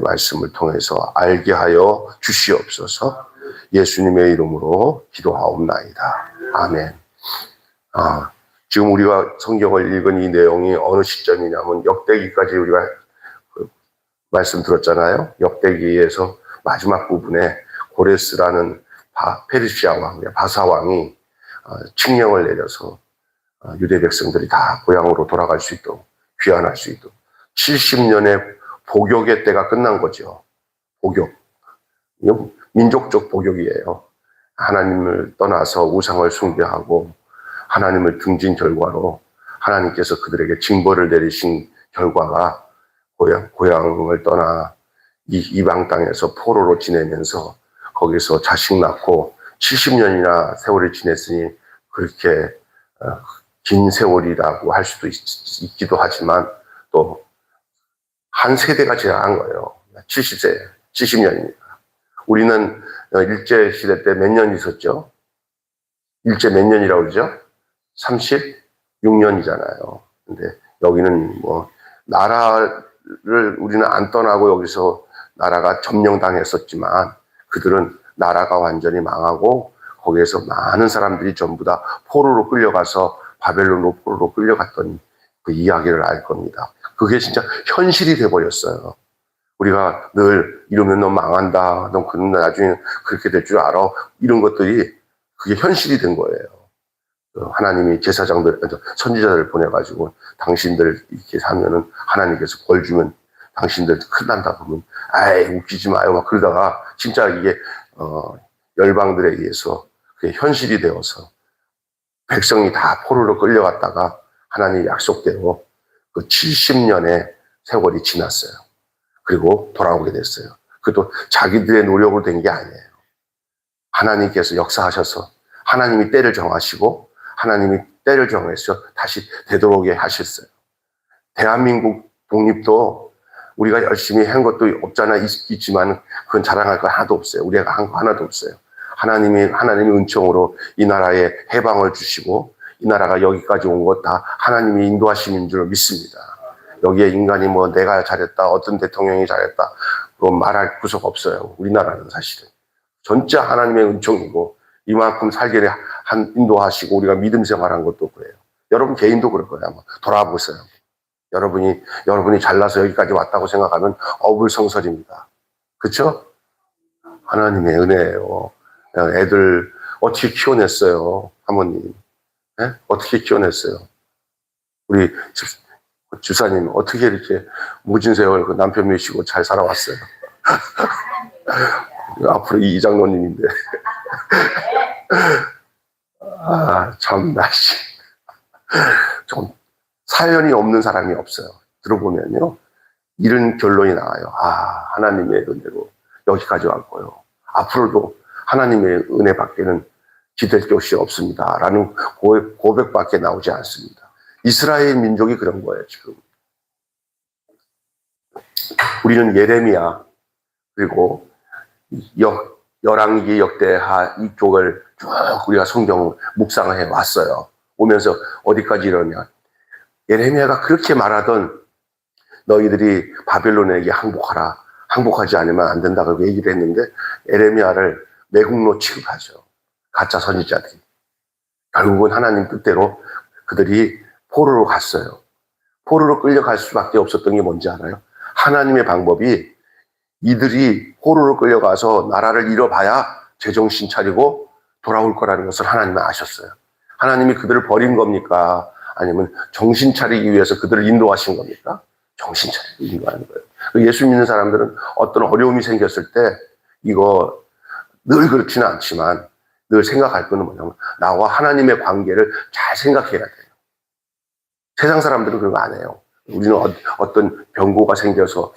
말씀을 통해서 알게 하여 주시옵소서. 예수님의 이름으로 기도하옵나이다. 아멘. 지금 우리가 성경을 읽은 이 내용이 어느 시점이냐면 역대기까지 우리가 말씀 들었잖아요. 역대기에서 마지막 부분에 고레스라는 페르시아 왕, 바사 왕이 칙령을 내려서 유대 백성들이 다 고향으로 돌아갈 수 있도록 귀환할 수 있도록 70년의 복역의 때가 끝난 거죠. 복역. 민족적 복역이에요. 하나님을 떠나서 우상을 숭배하고 하나님을 등진 결과로 하나님께서 그들에게 징벌을 내리신 결과가 고향을 떠나 이방 땅에서 포로로 지내면서 거기서 자식 낳고 70년이나 세월을 지냈으니 그렇게 긴 세월이라고 할 수도 있기도 하지만 또 한 세대가 지나간 거예요. 70세, 70년입니다. 우리는 일제시대 때 몇 년 있었죠? 일제 몇 년이라고 그러죠? 36년이잖아요. 근데 여기는 나라를 우리는 안 떠나고 여기서 나라가 점령당했었지만 그들은 나라가 완전히 망하고 거기에서 많은 사람들이 전부 다 포로로 끌려가서 바벨론으로 포로로 끌려갔던 그 이야기를 알 겁니다. 그게 진짜 현실이 돼버렸어요. 우리가 늘 이러면 너 망한다. 너 그런 나중에 그렇게 될 줄 알아. 이런 것들이 그게 현실이 된 거예요. 하나님이 제사장들, 선지자들을 보내가지고 당신들 이렇게 사면은 하나님께서 벌 주면 당신들 큰일 난다 그러면 아이 웃기지 마요. 막 그러다가 진짜 이게 열방들에 의해서 그게 현실이 되어서 백성이 다 포로로 끌려갔다가 하나님의 약속대로 그 70년의 세월이 지났어요. 그리고 돌아오게 됐어요. 그것도 자기들의 노력으로 된 게 아니에요. 하나님께서 역사하셔서 하나님이 때를 정하시고 하나님이 때를 정해서 다시 되돌아오게 하셨어요. 대한민국 독립도 우리가 열심히 한 것도 없잖아 있지만 그건 자랑할 거 하나도 없어요. 우리가 한 거 하나도 없어요. 하나님의 은총으로 이 나라에 해방을 주시고 이 나라가 여기까지 온 것 다 하나님이 인도하시는 줄 믿습니다. 여기에 인간이 내가 잘했다, 어떤 대통령이 잘했다, 그건 말할 구석 없어요. 우리나라는 사실은. 전체 하나님의 은총이고 이만큼 살게 인도하시고 우리가 믿음 생활한 것도 그래요. 여러분 개인도 그럴 거예요. 아마 돌아보세요. 여러분이 잘나서 여기까지 왔다고 생각하면 어불성설입니다. 그렇죠? 하나님의 은혜예요. 애들 어떻게 키워냈어요? 사모님. 네? 어떻게 키워냈어요? 우리 주사님 어떻게 이렇게 모진 세월 그 남편 모시고 잘 살아왔어요? 앞으로 이 장로님인데. 참나, 좀 사연이 없는 사람이 없어요. 들어보면요. 이런 결론이 나와요. 하나님의 은혜로 여기까지 왔고요. 앞으로도 하나님의 은혜 밖에는 기댈 것이 없습니다. 라는 고백밖에 나오지 않습니다. 이스라엘 민족이 그런 거예요, 지금. 우리는 예레미야, 그리고 열왕기, 역대하 이쪽을 쭉 우리가 성경 묵상을 해 왔어요. 오면서 어디까지 이러냐. 예레미야가 그렇게 말하던 너희들이 바벨론에게 항복하라. 항복하지 않으면 안 된다고 얘기를 했는데 예레미야를 매국노 취급하죠. 가짜 선지자들이. 결국은 하나님 뜻대로 그들이 포로로 갔어요. 포로로 끌려갈 수밖에 없었던 게 뭔지 알아요? 하나님의 방법이 이들이 포로로 끌려가서 나라를 잃어봐야 제정신 차리고 돌아올 거라는 것을 하나님은 아셨어요. 하나님이 그들을 버린 겁니까? 아니면 정신 차리기 위해서 그들을 인도하신 겁니까? 정신 차리기 인도하는 거예요. 예수 믿는 사람들은 어떤 어려움이 생겼을 때 이거 늘 그렇지는 않지만 늘 생각할 거는 뭐냐면 나와 하나님의 관계를 잘 생각해야 돼요. 세상 사람들은 그런 거 안 해요. 우리는 어떤 병고가 생겨서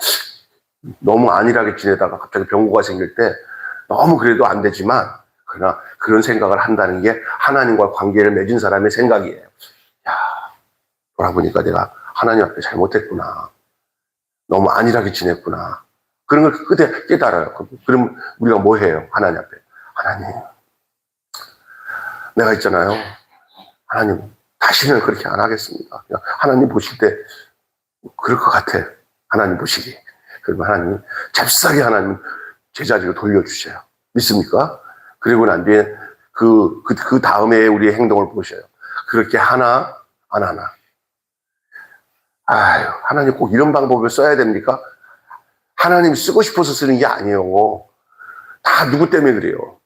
너무 안일하게 지내다가 갑자기 병고가 생길 때 너무 그래도 안 되지만 그러나 그런 생각을 한다는 게 하나님과 관계를 맺은 사람의 생각이에요. 돌아보니까 내가 하나님 앞에 잘못했구나. 너무 안일하게 지냈구나. 그런 걸 그때 깨달아요. 그럼 우리가 뭐 해요? 하나님 앞에. 하나님, 내가 있잖아요. 하나님, 다시는 그렇게 안 하겠습니다. 하나님 보실 때 그럴 것 같아. 하나님 보시기. 그러면 하나님, 잽싸게 하나님 제자리로 돌려주셔요. 믿습니까? 그리고 난 뒤에 그 다음에 우리의 행동을 보셔요. 그렇게 하나, 안 하나. 아유, 하나님 꼭 이런 방법을 써야 됩니까? 하나님 쓰고 싶어서 쓰는 게 아니에요. 다 누구 때문에 그래요?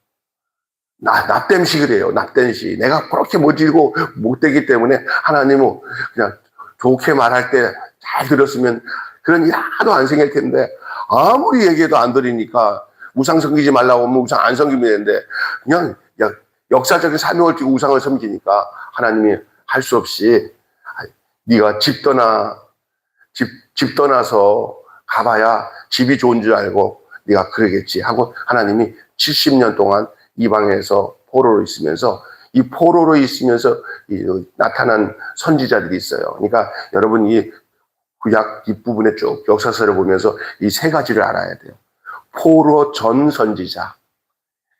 나 땜시 그래요. 나 땜시. 내가 그렇게 모질고 못되기 때문에 하나님은 그냥 좋게 말할 때 잘 들었으면 그런 일 하나도 안 생길 텐데 아무리 얘기해도 안 들으니까 우상 섬기지 말라고 하면 우상 안 섬기면 되는데 그냥 역사적인 사명을 띠고 우상을 섬기니까 하나님이 할 수 없이 네가 집 떠나서 가봐야 집이 좋은 줄 알고 네가 그러겠지 하고 하나님이 70년 동안 이방에서 포로로 있으면서 이 포로로 있으면서 나타난 선지자들이 있어요. 그러니까 여러분 이 구약 뒷부분에 쭉 역사서를 보면서 이 세 가지를 알아야 돼요. 포로 전 선지자.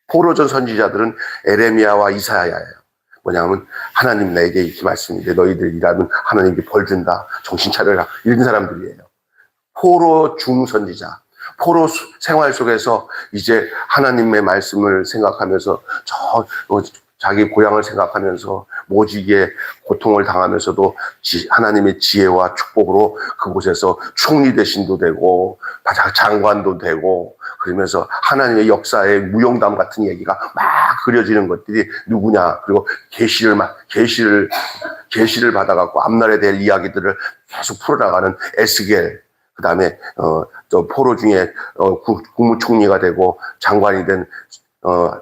포로 전 선지자들은 에레미야와 이사야예요. 뭐냐면 하나님 내게 이렇게 말씀인데 너희들 일하면 하나님께 벌 준다. 정신 차려라. 이런 사람들이에요. 포로 중 선지자. 포로 생활 속에서 이제 하나님의 말씀을 생각하면서 자기 고향을 생각하면서 모지게 고통을 당하면서도 하나님의 지혜와 축복으로 그곳에서 총리 대신도 되고 장관도 되고 그러면서 하나님의 역사의 무용담 같은 얘기가 막 그려지는 것들이 누구냐. 그리고 계시를 받아갖고 앞날에 대한 이야기들을 계속 풀어나가는 에스겔. 그 다음에 또 포로 중에 국무총리가 되고 장관이 된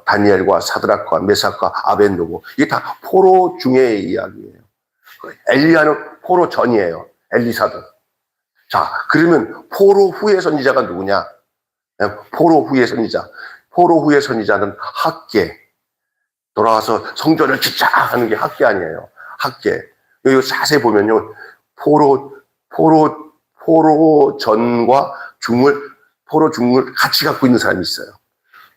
다니엘과 사드락과 메삭과 아벤노고 이게 다 포로 중의 이야기예요. 엘리야는 포로 전이에요. 엘리사도. 자, 그러면 포로 후의 선지자가 누구냐? 포로 후의 선지자. 포로 후의 선지자는 학계. 돌아와서 성전을 짓자 하는 게 학계 아니에요. 학계. 여기 자세히 보면요. 포로 전과 포로 중을 같이 갖고 있는 사람이 있어요.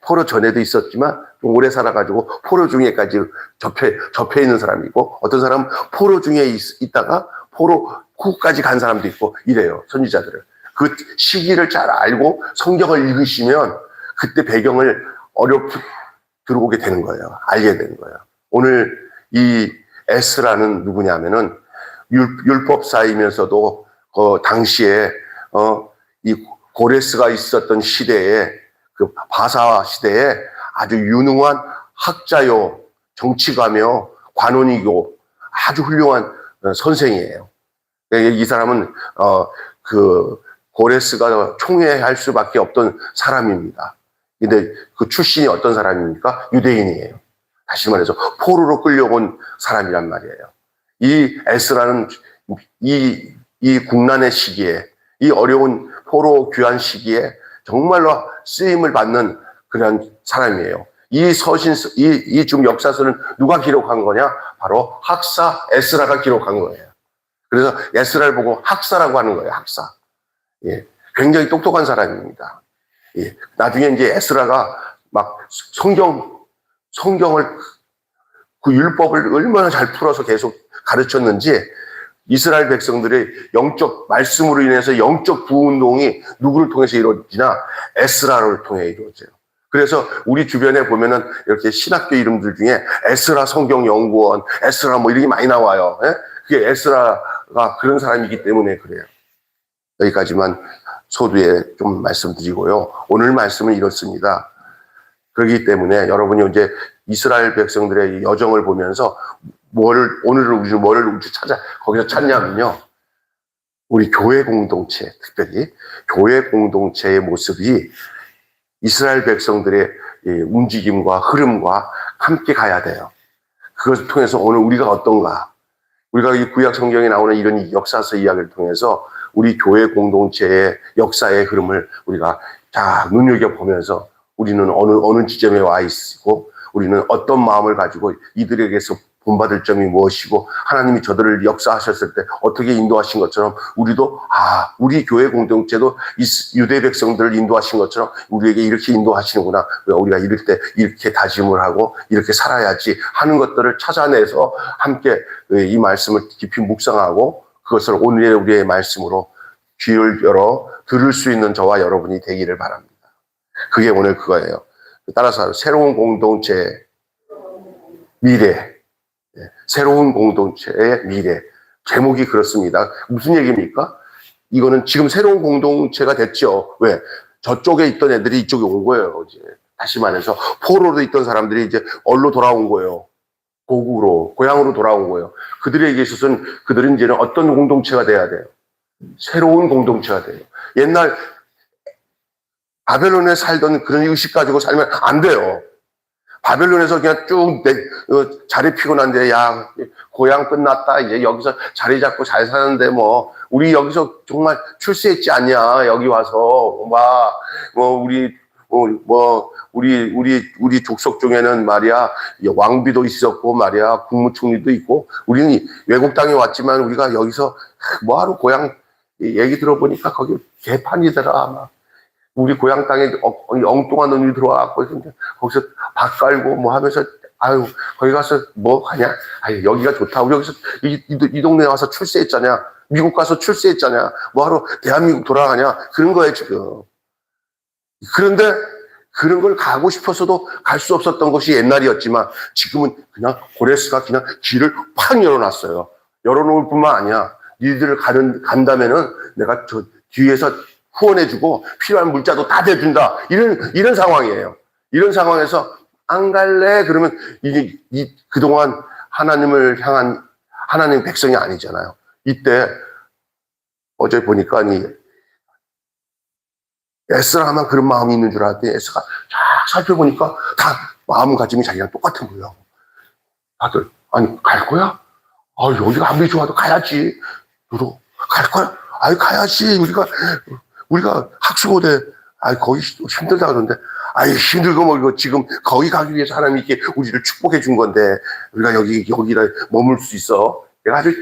포로 전에도 있었지만 좀 오래 살아가지고 포로 중에까지 접해 있는 사람이 있고 어떤 사람은 포로 중에 있다가 포로 후까지 간 사람도 있고 이래요. 선지자들을. 그 시기를 잘 알고 성경을 읽으시면 그때 배경을 어렵게 들어오게 되는 거예요. 알게 되는 거예요. 오늘 이 에스라는 누구냐면은 율법사이면서도 당시에 이 고레스가 있었던 시대에 그 바사 시대에 아주 유능한 학자요, 정치가며 관원이고 아주 훌륭한 선생이에요. 이 사람은 그 고레스가 총애할 수밖에 없던 사람입니다. 근데 그 출신이 어떤 사람입니까? 유대인이에요. 다시 말해서 포로로 끌려온 사람이란 말이에요. 이 에스라는 이 국난의 시기에 이 어려운 포로 귀환 시기에 정말로 쓰임을 받는 그런 사람이에요. 이 지금 역사서는 누가 기록한 거냐? 바로 학사 에스라가 기록한 거예요. 그래서 에스라를 보고 학사라고 하는 거예요. 학사. 예, 굉장히 똑똑한 사람입니다. 예, 나중에 이제 에스라가 막 성경을 그 율법을 얼마나 잘 풀어서 계속 가르쳤는지 이스라엘 백성들의 영적 말씀으로 인해서 영적 부운동이 누구를 통해서 이루어지나 에스라를 통해 이루어져요. 그래서 우리 주변에 보면은 이렇게 신학교 이름들 중에 에스라 성경연구원, 에스라 뭐 이렇게 많이 나와요. 예? 그게 에스라가 그런 사람이기 때문에 그래요. 여기까지만 소두에 좀 말씀드리고요. 오늘 말씀은 이렇습니다. 그렇기 때문에 여러분이 이제 이스라엘 백성들의 여정을 보면서 오늘 우리 뭐를 거기서 찾냐면요. 우리 교회 공동체, 특별히 교회 공동체의 모습이 이스라엘 백성들의 움직임과 흐름과 함께 가야 돼요. 그것을 통해서 오늘 우리가 어떤가? 우리가 이 구약 성경에 나오는 이런 역사서 이야기를 통해서 우리 교회 공동체의 역사의 흐름을 우리가 다 눈여겨보면서 우리는 어느 지점에 와 있고 우리는 어떤 마음을 가지고 이들에게서 본받을 점이 무엇이고 하나님이 저들을 역사하셨을 때 어떻게 인도하신 것처럼 우리도 우리 교회 공동체도 유대 백성들을 인도하신 것처럼 우리에게 이렇게 인도하시는구나. 우리가 이럴 때 이렇게 다짐을 하고 이렇게 살아야지 하는 것들을 찾아내서 함께 이 말씀을 깊이 묵상하고 그것을 오늘의 우리의 말씀으로 귀를 열어 들을 수 있는 저와 여러분이 되기를 바랍니다. 그게 오늘 그거예요. 따라서 새로운 공동체의 미래, 새로운 공동체의 미래. 제목이 그렇습니다. 무슨 얘기입니까? 이거는 지금 새로운 공동체가 됐죠. 왜? 저쪽에 있던 애들이 이쪽에 온 거예요. 이제 다시 말해서 포로로 있던 사람들이 이제 얼로 돌아온 거예요. 고국으로, 고향으로 돌아온 거예요. 그들에게 있어서는 그들은 이제는 어떤 공동체가 돼야 돼요? 새로운 공동체가 돼요. 옛날 바벨론에 살던 그런 의식 가지고 살면 안 돼요. 바벨론에서 그냥 쭉 자리 피고 난데, 야, 고향 끝났다. 이제 여기서 자리 잡고 잘 사는데 뭐, 우리 여기서 정말 출세했지 않냐. 여기 와서, 우리 족속 중에는 말이야, 왕비도 있었고 말이야, 국무총리도 있고, 우리는 외국 땅에 왔지만 우리가 여기서 뭐하러 고향 얘기 들어보니까 거기 개판이더라. 막. 우리 고향 땅에 엉뚱한 놈이 들어와갖고 거기서 밥 깔고 뭐 하면서 아유 거기 가서 뭐 하냐? 아유 여기가 좋다. 우리 여기서 이 동네에 와서 출세했잖냐? 미국 가서 출세했잖냐? 뭐하러 대한민국 돌아가냐? 그런 거예요 지금. 그런데 그런 걸 가고 싶어서도 갈 수 없었던 것이 옛날이었지만 지금은 그냥 고레스가 그냥 길을 팍 열어놨어요. 열어놓을 뿐만 아니야. 니들 간다면은 내가 저 뒤에서 후원해주고 필요한 물자도 다 대준다. 이런 상황이에요. 이런 상황에서 안 갈래? 그러면 이게 그동안 하나님을 향한 하나님 백성이 아니잖아요. 이때 어제 보니까 에스라만 그런 마음이 있는 줄 알았더니 에스가 쫙 살펴보니까 다 마음가짐이 자기랑 똑같은 거예요. 다들 아니 갈 거야? 아 여기가 아무리 좋아도 가야지. 너도 갈 거야? 아이 가야지. 우리가 학수고대, 거기 힘들다 그러는데, 힘들고 뭐, 이거 지금 거기 가기 위해서 하나님이 이렇게 우리를 축복해 준 건데, 우리가 여기다 머물 수 있어. 내가 아주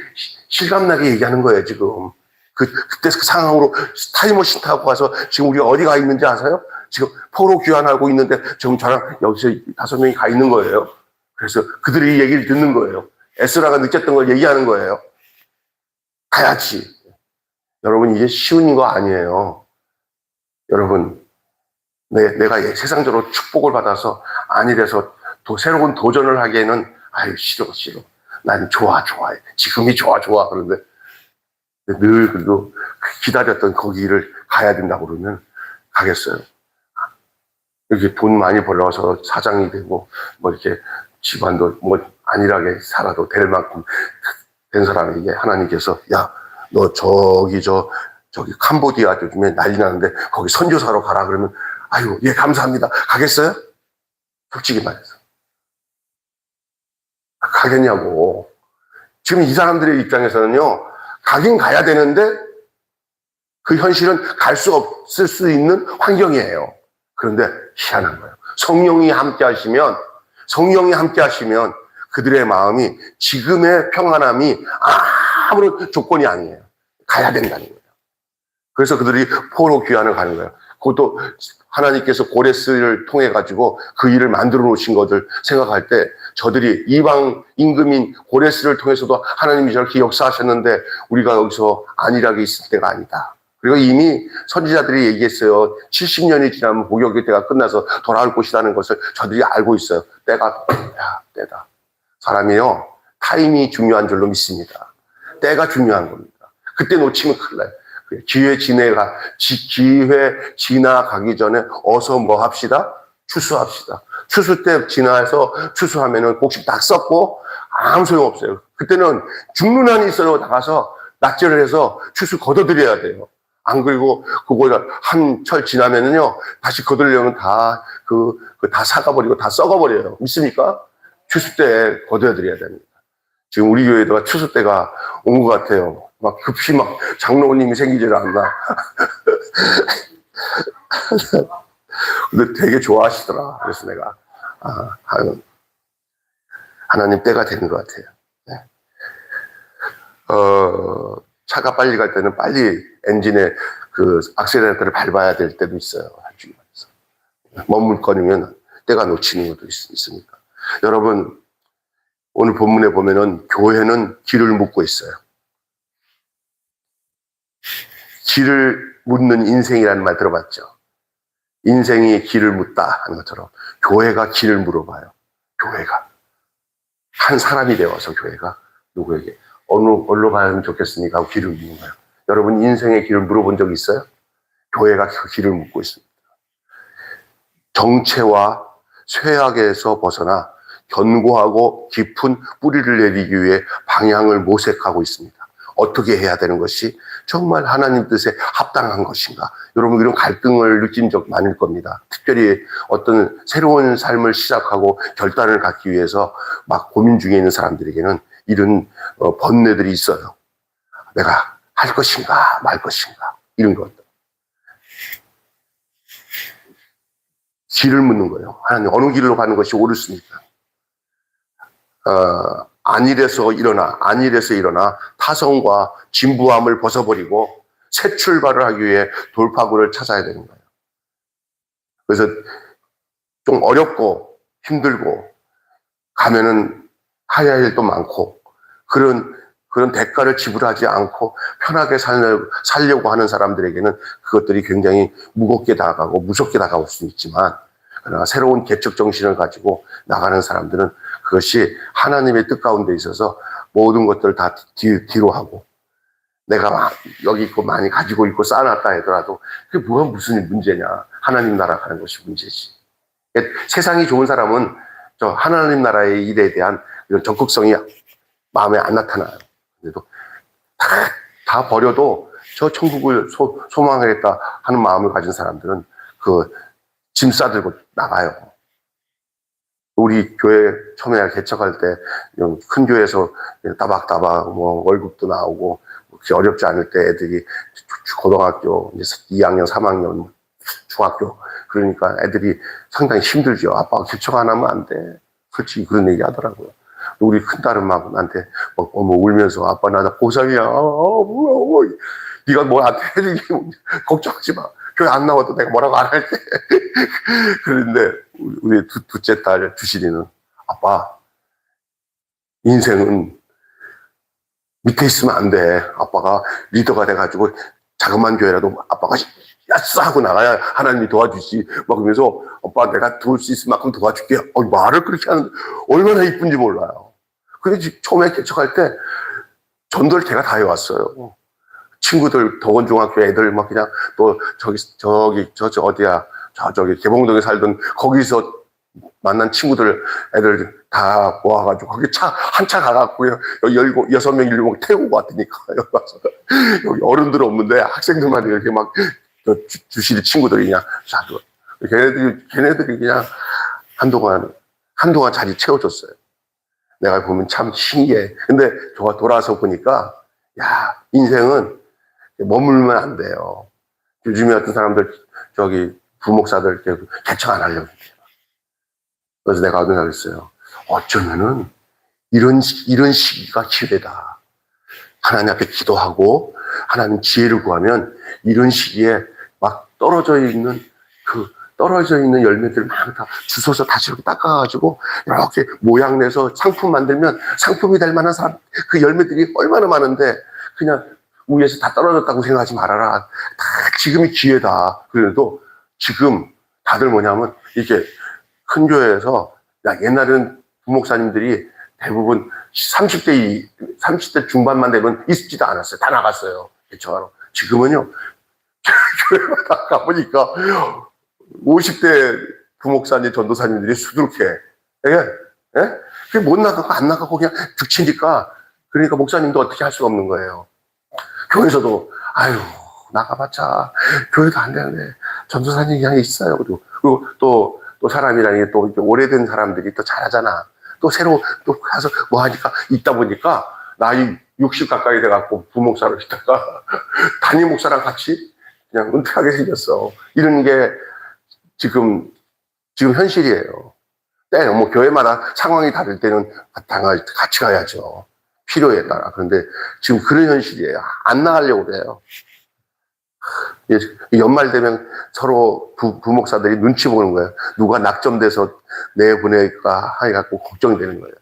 실감나게 얘기하는 거예요, 지금. 그때 그 상황으로 타임머신 타고 가서 지금 우리가 어디 가 있는지 아세요? 지금 포로 귀환하고 있는데, 지금 저랑 여기서 5명이 가 있는 거예요. 그래서 그들이 이 얘기를 듣는 거예요. 에스라가 느꼈던 걸 얘기하는 거예요. 가야지. 여러분, 이게 쉬운 거 아니에요. 여러분, 내가 세상적으로 축복을 받아서 아니래서 새로운 도전을 하기에는, 싫어. 난 좋아. 지금이 좋아. 그런데 늘 그래도 기다렸던 거기를 가야 된다고 그러면 가겠어요. 이렇게 돈 많이 벌어서 사장이 되고, 뭐 이렇게 집안도 뭐 안일하게 살아도 될 만큼 된 사람에게 하나님께서, 야, 너 저기 캄보디아 요즘에 난리 나는데 거기 선교사로 가라 그러면 아유 예 감사합니다. 가겠어요? 솔직히 말해서 가겠냐고. 지금 이 사람들의 입장에서는요 가긴 가야 되는데 그 현실은 갈 수 없을 수 있는 환경이에요. 그런데 희한한 거예요. 성령이 함께 하시면 그들의 마음이 지금의 평안함이 아무런 조건이 아니에요. 가야 된다는 거예요. 그래서 그들이 포로 귀환을 가는 거예요. 그것도 하나님께서 고레스를 통해 가지고 그 일을 만들어 놓으신 것을 생각할 때 저들이 이방 임금인 고레스를 통해서도 하나님이 저렇게 역사하셨는데 우리가 여기서 안일하게 있을 때가 아니다. 그리고 이미 선지자들이 얘기했어요. 70년이 지나면 복역의 때가 끝나서 돌아올 것이라는 것을 저들이 알고 있어요. 때다. 사람이요 타임이 중요한 줄로 믿습니다. 때가 중요한 겁니다. 그때 놓치면 큰일 나요. 기회 지나가기 전에 어서 뭐 합시다? 추수합시다. 추수 때 지나서 추수하면은 곡식 다 썩고 아무 소용없어요. 그때는 죽는 한이 있어요. 나가서 낫절을 해서 추수 걷어들여야 돼요. 안 그리고 그거 한 철 지나면은요 다시 걷으려면 다 사가버리고 다 썩어버려요. 믿습니까? 추수 때 걷어들여야 됩니다. 지금 우리 교회가 추수 때가 온 것 같아요. 막 급히 장로님이 생기질 않나. 근데 되게 좋아하시더라. 그래서 내가, 하나님 때가 되는 것 같아요. 네. 차가 빨리 갈 때는 빨리 엔진에 악셀레이터를 밟아야 될 때도 있어요. 솔직히 말해서. 머물거리면 때가 놓치는 것도 있으니까. 여러분, 오늘 본문에 보면은 교회는 길을 묻고 있어요. 길을 묻는 인생이라는 말 들어봤죠? 인생이 길을 묻다 하는 것처럼 교회가 길을 물어봐요. 교회가. 한 사람이 되어서 교회가 누구에게 어디로 가면 좋겠습니까? 하고 길을 묻는 거예요. 여러분 인생의 길을 물어본 적 있어요? 교회가 그 길을 묻고 있습니다. 정체와 쇠약에서 벗어나 견고하고 깊은 뿌리를 내리기 위해 방향을 모색하고 있습니다. 어떻게 해야 되는 것이 정말 하나님 뜻에 합당한 것인가? 여러분 이런 갈등을 느낀 적 많을 겁니다. 특별히 어떤 새로운 삶을 시작하고 결단을 갖기 위해서 막 고민 중에 있는 사람들에게는 이런 번뇌들이 있어요. 내가 할 것인가 말 것인가 이런 것. 길을 묻는 거예요. 하나님 어느 길로 가는 것이 옳습니까? 안일해서 일어나 타성과 진부함을 벗어버리고 새 출발을 하기 위해 돌파구를 찾아야 되는 거예요. 그래서 좀 어렵고 힘들고 가면은 해야 할 일도 많고 그런 대가를 지불하지 않고 편하게 살려고 하는 사람들에게는 그것들이 굉장히 무겁게 다가가고 무섭게 다가올 수 있지만 그러나 새로운 개척 정신을 가지고 나가는 사람들은 그것이 하나님의 뜻 가운데 있어서 모든 것들을 다 뒤로 하고 내가 여기 있고 많이 가지고 있고 쌓아놨다 하더라도 그게 무슨 문제냐. 하나님 나라 가는 것이 문제지. 세상이 좋은 사람은 저 하나님 나라의 일에 대한 이런 적극성이 마음에 안 나타나요. 그래도 다 버려도 저 천국을 소망하겠다 하는 마음을 가진 사람들은 그 짐 싸들고 나가요. 우리 교회 처음에 개척할 때 큰 교회에서 따박따박 뭐 월급도 나오고 어렵지 않을 때 애들이 고등학교 2학년, 3학년, 중학교 그러니까 애들이 상당히 힘들죠. 아빠가 개척 안 하면 안 돼. 솔직히 그런 얘기 하더라고요. 우리 큰딸은 막 나한테 막 울면서 아빠 나 고3이야. 네가 뭘 안 해. 걱정하지 마. 교회 안 나와도 내가 뭐라고 안 할게. 그런데 우리 둘째 딸 주실이는 아빠 인생은 밑에 있으면 안 돼. 아빠가 리더가 돼가지고 자그마한 교회라도 아빠가 야싸 하고 나가야 하나님이 도와주지. 막 그러면서 오빠 내가 도울 수 있을 만큼 도와줄게. 말을 그렇게 하는 얼마나 이쁜지 몰라요. 근데 처음에 개척할 때 전도를 제가 다 해왔어요. 친구들 덕원중학교 애들 막 그냥 또 저기 어디야 저기 개봉동에 살던 거기서 만난 친구들 애들 다 모아가지고 거기 한 차 가갖고요 여기 6명 7명 태우고 왔더니까 여기 와서 여기 어른들 없는데 학생들만 이렇게 막 주실 친구들이 그냥 걔네들이 그냥 한동안 자리 채워줬어요. 내가 보면 참 신기해. 근데 돌아서 보니까 야 인생은 머물면 안 돼요. 요즘에 어떤 사람들 저기 부목사들 개척 안 하려고 해요. 그래서 내가 어느 날 했어요. 어쩌면은 이런 시기가 기회다. 하나님 앞에 기도하고 하나님 지혜를 구하면 이런 시기에 막 떨어져 있는 열매들 막 다 주워서 다시 이렇게 닦아가지고 이렇게 모양 내서 상품 만들면 상품이 될 만한 사람 그 열매들이 얼마나 많은데 그냥 위에서 다 떨어졌다고 생각하지 말아라. 다 지금이 기회다. 그래도 지금 다들 뭐냐면 이렇게 큰 교회에서 옛날에는 부목사님들이 대부분 30대 중반만 되면 있지도 않았어요. 다 나갔어요. 개척하러. 지금은요. 교회마다 가보니까 50대 부목사님, 전도사님들이 수두룩해. 예? 그게 못 나가고 안 나가고 그냥 죽치니까 그러니까 목사님도 어떻게 할 수가 없는 거예요. 교회에서도 아유 나가봤자 교회도 안 되는데 전도사님이 그냥 있어요. 그리고 또 사람이라는 게 또 오래된 사람들이 또 잘하잖아. 또 새로 또 가서 뭐 하니까 있다 보니까 나이 60 가까이 돼갖고 부목사로 있다가 담임 목사랑 같이 그냥 은퇴하게 생겼어. 이런 게 지금 현실이에요. 뭐 교회마다 상황이 다를 때는 같이 가야죠. 필요에 따라. 그런데 지금 그런 현실이에요. 안 나가려고 그래요. 연말 되면 서로 부목사들이 눈치 보는 거예요. 누가 낙점돼서 내보낼까 해갖고 걱정되는 거예요.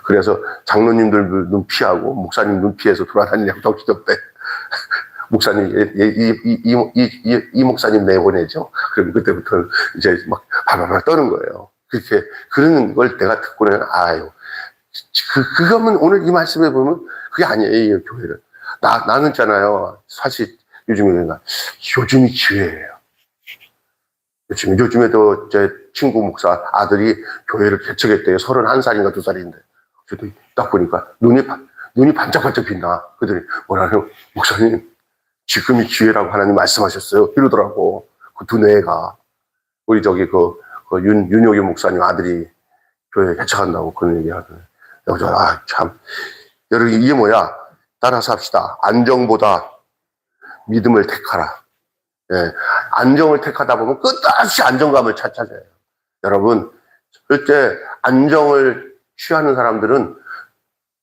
그래서 장로님들 눈 피하고 목사님 눈 피해서 돌아다니냐고 정신없대. 목사님, 이 목사님 내보내죠. 그럼 그때부터 이제 막 바바바 떠는 거예요. 그렇게, 그런 걸 내가 듣고는, 아유, 그거면 오늘 이 말씀에 보면 그게 아니에요, 이 교회를. 나는 있잖아요. 사실 요즘이 기회예요. 요즘에도 제 친구 목사 아들이 교회를 개척했대요. 31살인가 2살인데. 저도 딱 보니까 눈이 반짝반짝 빛나. 그들이 뭐라요? 목사님, 지금이 기회라고 하나님 말씀하셨어요. 이러더라고. 그 두뇌가. 우리 윤효기 목사님 아들이 교회 개척한다고 그런 얘기 하더니. 참. 여러분, 이게 뭐야? 따라서 합시다. 안정보다 믿음을 택하라. 예, 안정을 택하다 보면 끝없이 안정감을 찾아요. 여러분, 절대 안정을 취하는 사람들은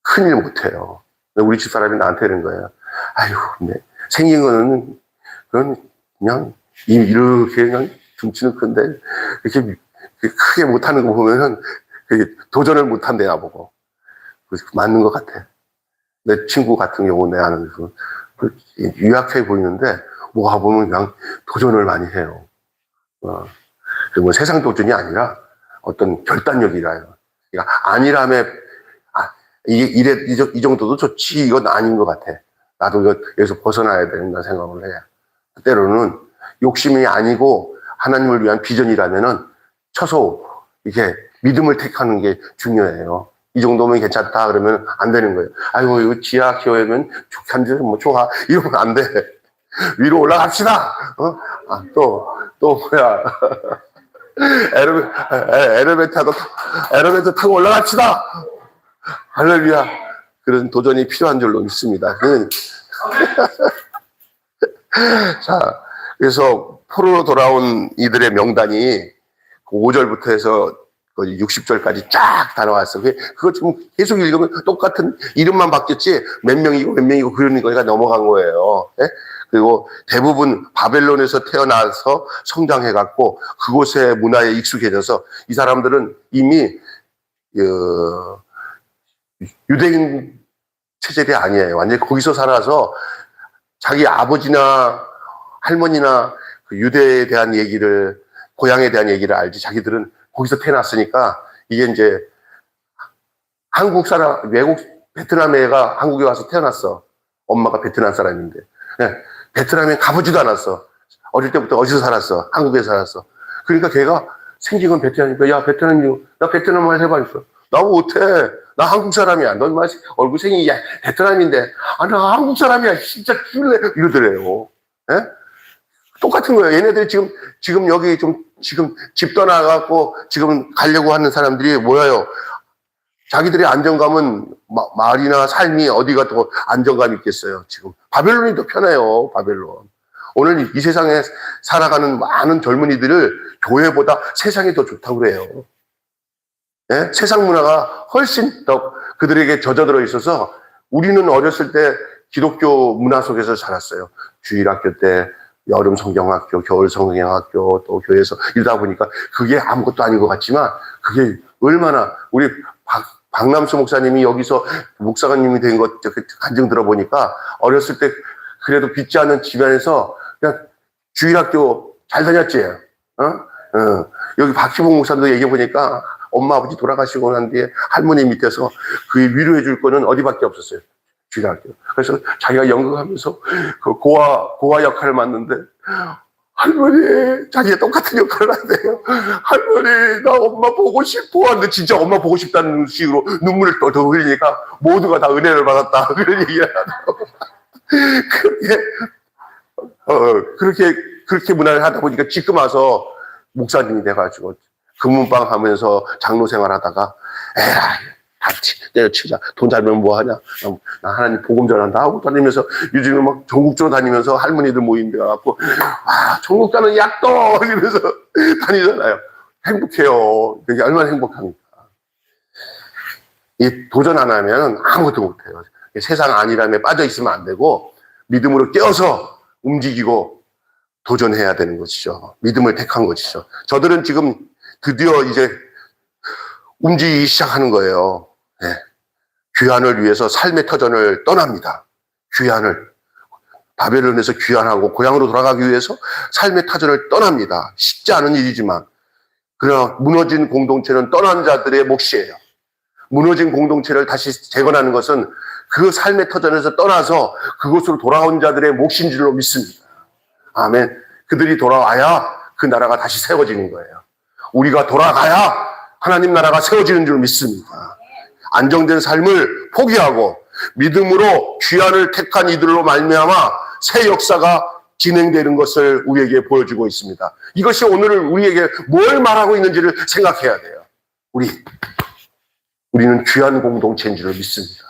큰일 못해요. 우리 집사람이 나한테 이런 거예요. 아유, 생긴 거는 그냥 이렇게 그냥 둠치는 건데 이렇게 크게 못하는 거 보면은 도전을 못한대 나보고. 맞는 것 같아. 내 친구 같은 경우 내 아는 유약해 보이는데 뭐가 보면 그냥 도전을 많이 해요. 뭐 세상 도전이 아니라 어떤 결단력이라요. 그러니까 아니라면 이 정도도 좋지 이건 아닌 것 같아. 나도 여기서 벗어나야 된다 생각을 해. 때로는 욕심이 아니고 하나님을 위한 비전이라면은 쳐서 이렇게 믿음을 택하는 게 중요해요. 이 정도면 괜찮다 그러면 안 되는 거예요. 아이고 이거 지하 교회면 좋겠는데 뭐 좋아 이러면 안 돼. 위로 올라갑시다. 또 뭐야 에레베이터 타고 올라갑시다. 할렐루야. 그런 도전이 필요한 줄로 믿습니다. 자, 그래서 포로로 돌아온 이들의 명단이 5절부터 해서 60절까지 쫙 다 나왔어. 그거 지금 계속 읽으면 똑같은 이름만 바뀌었지 몇 명이고 그런 거가 넘어간 거예요. 네? 그리고 대부분 바벨론에서 태어나서 성장해갖고 그곳의 문화에 익숙해져서 이 사람들은 이미 유대인 체질이 아니에요. 완전히 거기서 살아서 자기 아버지나 할머니나 그 유대에 대한 얘기를, 고향에 대한 얘기를 알지. 자기들은 거기서 태어났으니까 이게 이제 한국 사람, 베트남 애가 한국에 와서 태어났어. 엄마가 베트남 사람인데. 네, 베트남에 가보지도 않았어. 어릴 때부터 어디서 살았어. 한국에 살았어. 그러니까 걔가 생긴 건 베트남이니까, 야, 나 베트남 말 해봐니까. 나 못해. 나 한국 사람이야. 넌 막 얼굴 생긴 게 베트남인데, 나 한국 사람이야. 진짜 줄래. 이러더래요. 예? 똑같은 거예요. 얘네들이 지금 여기 지금 집 떠나갖고 지금 가려고 하는 사람들이 뭐예요? 자기들의 안정감은 말이나 삶이 어디가 더 안정감 있겠어요. 지금 바벨론이 더 편해요. 바벨론. 오늘 이 세상에 살아가는 많은 젊은이들을 교회보다 세상이 더 좋다고 그래요. 네? 세상 문화가 훨씬 더 그들에게 젖어들어 있어서 우리는 어렸을 때 기독교 문화 속에서 살았어요. 주일학교 때 여름 성경학교, 겨울 성경학교, 또 교회에서 이러다 보니까 그게 아무것도 아닌 것 같지만 그게 얼마나 우리 박남수 목사님이 여기서 목사님이 된 것 간증 들어보니까 어렸을 때 그래도 믿지 않는 집안에서 그냥 주일학교 잘 다녔지. 여기 박희봉 목사님도 얘기해 보니까 엄마 아버지 돌아가시고 난 뒤에 할머니 밑에서 그 위로해 줄 거는 어디밖에 없었어요. 주일학교. 그래서 자기가 연극하면서 그 고아 역할을 맡는데 할머니, 자기가 똑같은 역할을 한대요. 할머니, 나 엄마 보고 싶어. 근데 진짜 엄마 보고 싶다는 식으로 눈물을 더 흘리니까 모두가 다 은혜를 받았다. 그런 얘기를 하더라고. 그렇게 문화를 하다 보니까 지금 와서 목사님이 돼가지고 금문방 하면서 장로 생활 하다가, 에라, 다 때려치자. 돈 잘 벌면 뭐 하냐. 나 하나님 복음 전한다 하고 다니면서 요즘에 막 전국적으로 다니면서 할머니들 모임 돼갖고, 전국 가는 약도! 이러면서 다니잖아요. 행복해요. 그게 얼마나 행복합니까? 이 도전 안 하면 아무것도 못해요. 세상 안일함에 빠져 있으면 안 되고, 믿음으로 깨어서 움직이고 도전해야 되는 것이죠. 믿음을 택한 것이죠. 저들은 지금 드디어 이제 움직이기 시작하는 거예요. 네. 귀환을 위해서 삶의 터전을 떠납니다. 귀환을. 바벨론에서 귀환하고 고향으로 돌아가기 위해서 삶의 타전을 떠납니다. 쉽지 않은 일이지만, 그러나 무너진 공동체는 떠난 자들의 몫이에요. 무너진 공동체를 다시 재건하는 것은 그 삶의 터전에서 떠나서 그곳으로 돌아온 자들의 몫인 줄로 믿습니다. 아멘. 그들이 돌아와야 그 나라가 다시 세워지는 거예요. 우리가 돌아가야 하나님 나라가 세워지는 줄 믿습니다. 안정된 삶을 포기하고 믿음으로 귀환을 택한 이들로 말미암아 새 역사가 진행되는 것을 우리에게 보여주고 있습니다. 이것이 오늘 우리에게 뭘 말하고 있는지를 생각해야 돼요. 우리는 귀한 공동체인 줄 믿습니다.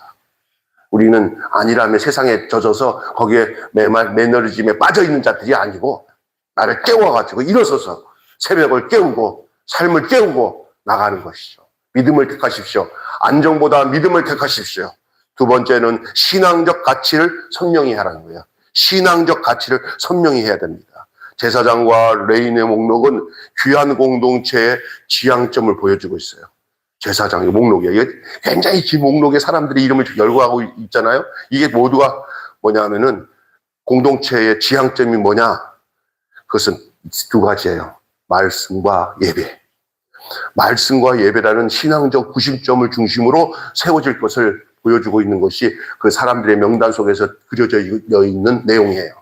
우리는 안일함의 세상에 젖어서 거기에 매너리즘에 빠져있는 자들이 아니고 나를 깨워가지고 일어서서 새벽을 깨우고 삶을 깨우고 나가는 것이죠. 믿음을 택하십시오. 안정보다 믿음을 택하십시오. 두 번째는 신앙적 가치를 선명히 하라는 거예요. 신앙적 가치를 선명히 해야 됩니다. 제사장과 레인의 목록은 귀한 공동체의 지향점을 보여주고 있어요. 제사장의 목록이에요. 굉장히 긴 목록에 사람들이 이름을 열거하고 있잖아요. 이게 모두가 뭐냐면은 공동체의 지향점이 뭐냐? 그것은 두 가지예요. 말씀과 예배. 말씀과 예배라는 신앙적 구심점을 중심으로 세워질 것을 보여주고 있는 것이 그 사람들의 명단 속에서 그려져 있는 내용이에요.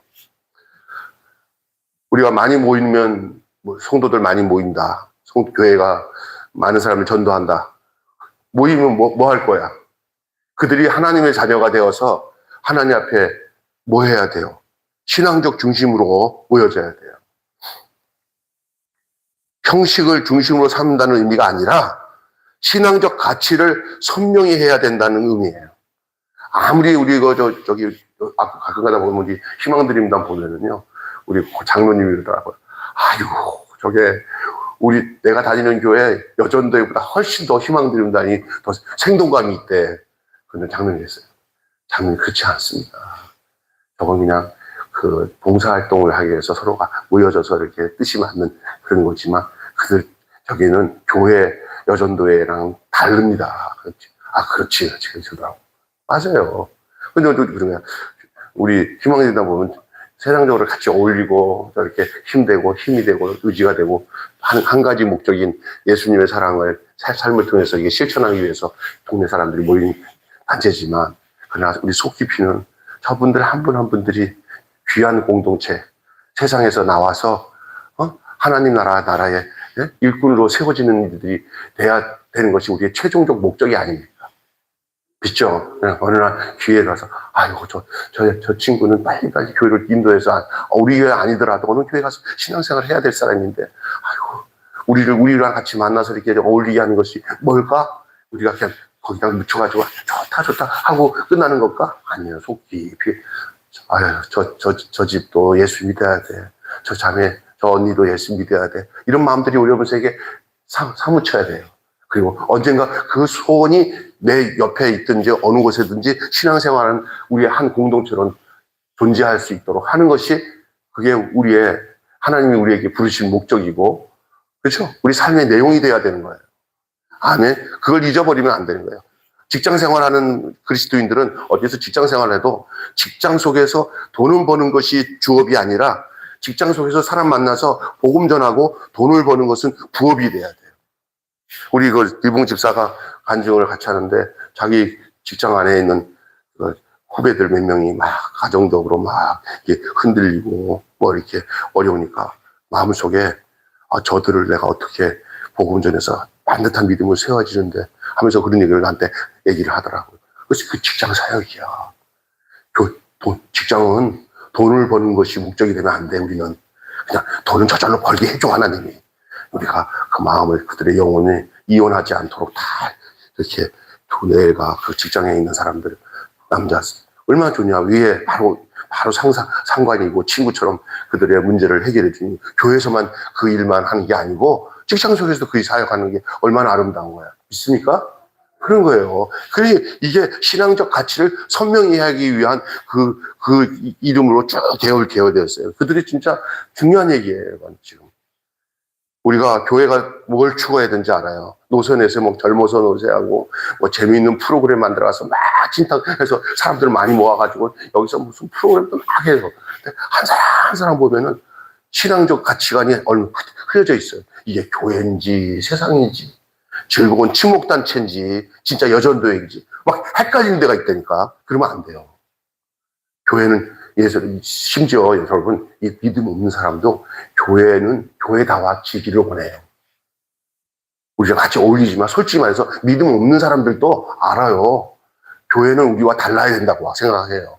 우리가 많이 모이면 성도들 많이 모인다. 교회가 많은 사람을 전도한다. 모이면 뭐 할 거야? 그들이 하나님의 자녀가 되어서 하나님 앞에 뭐 해야 돼요? 신앙적 중심으로 모여져야 돼요. 형식을 중심으로 삼는다는 의미가 아니라 신앙적 가치를 선명히 해야 된다는 의미예요. 아무리 우리 가끔 가다 보면 우리 희망드림단 보면은요, 우리 장로님이 그러더라고요. 아이고, 내가 다니는 교회 여전도회보다 훨씬 더 희망드림단이 더 생동감이 있대. 그런데 장로님이 했어요. 장로님, 그렇지 않습니다. 저건 그냥 그 봉사활동을 하기 위해서 서로가 모여져서 이렇게 뜻이 맞는 그런 거지만, 저기는 교회 여전도회랑 다릅니다. 그렇지. 그러더라고. 맞아요. 근데 그런 거야. 우리 희망이다 보면 세상적으로 같이 어울리고, 이렇게 힘되고, 힘이 되고, 의지가 되고, 한 가지 목적인 예수님의 사랑을 삶을 통해서 이게 실천하기 위해서 동네 사람들이 모인 단체지만, 그러나 우리 속 깊이는 저분들 한 분 한 분들이 귀한 공동체, 세상에서 나와서, 하나님 나라의 일꾼으로 세워지는 일들이 돼야 되는 것이 우리의 최종적 목적이 아닙니까? 그렇죠? 어느 날 기회에 가서, 아이고, 저 친구는 빨리 교회를 인도해서, 우리 교회 아니더라도 어느 교회 가서 신앙생활을 해야 될 사람인데, 아이고, 우리랑 같이 만나서 이렇게 어울리게 하는 것이 뭘까? 우리가 그냥 거기다 묻혀가지고, 좋다 하고 끝나는 걸까? 아니에요. 속 깊이. 아유, 저 집도 예수 믿어야 돼. 저 자매, 저 언니도 예수 믿어야 돼. 이런 마음들이 우리 여러분에게 사무쳐야 돼요. 그리고 언젠가 그 소원이 내 옆에 있든지 어느 곳에든지 신앙생활은 우리의 한 공동체로 존재할 수 있도록 하는 것이 그게 하나님이 우리에게 부르신 목적이고, 그렇죠? 우리 삶의 내용이 돼야 되는 거예요. 아멘. 그걸 잊어버리면 안 되는 거예요. 직장 생활하는 그리스도인들은 어디서 직장 생활해도 직장 속에서 돈을 버는 것이 주업이 아니라 직장 속에서 사람 만나서 복음 전하고 돈을 버는 것은 부업이 돼야 돼요. 우리 리봉 집사가 간증을 같이 하는데 자기 직장 안에 있는 후배들 몇 명이 막 가정적으로 막 이렇게 흔들리고 이렇게 어려우니까 마음속에 저들을 내가 어떻게 복음 전해서 반듯한 믿음을 세워지는데 하면서 그런 얘기를 나한테 얘기를 하더라고요. 그것이 그 직장 사역이야. 직장은 돈을 버는 것이 목적이 되면 안 돼. 우리는 그냥 돈은 저절로 벌게 해줘, 하나님이. 우리가 그 마음을 그들의 영혼을 이혼하지 않도록 다 이렇게 내가 그 직장에 있는 사람들, 남자 얼마나 좋냐. 위에 바로 상관이고 친구처럼 그들의 문제를 해결해 주니 교회에서만 그 일만 하는 게 아니고 직장 속에서도 그 사역하는 게 얼마나 아름다운 거야. 믿습니까? 그런 거예요. 그래, 이게 신앙적 가치를 선명히 하기 위한 그 이름으로 쭉 개열되었어요. 그들이 진짜 중요한 얘기예요, 지금. 우리가 교회가 뭘 추구해야 되는지 알아요. 노선에서 뭐 젊어서 노세하고 뭐 재미있는 프로그램 만들어서 막 진탕해서 사람들 많이 모아가지고 여기서 무슨 프로그램도 막 해요. 한 사람 한 사람 보면은 신앙적 가치관이 얼마 흐려져 있어요. 이게 교회인지 세상인지 즐거운 친목단체인지 진짜 여전도인지 막 헷갈리는 데가 있다니까. 그러면 안 돼요. 교회는 심지어 여러분 이 믿음 없는 사람도 교회는 교회다와 지기를 원해요. 우리가 같이 어울리지만 솔직히 말해서 믿음 없는 사람들도 알아요. 교회는 우리와 달라야 된다고 생각해요.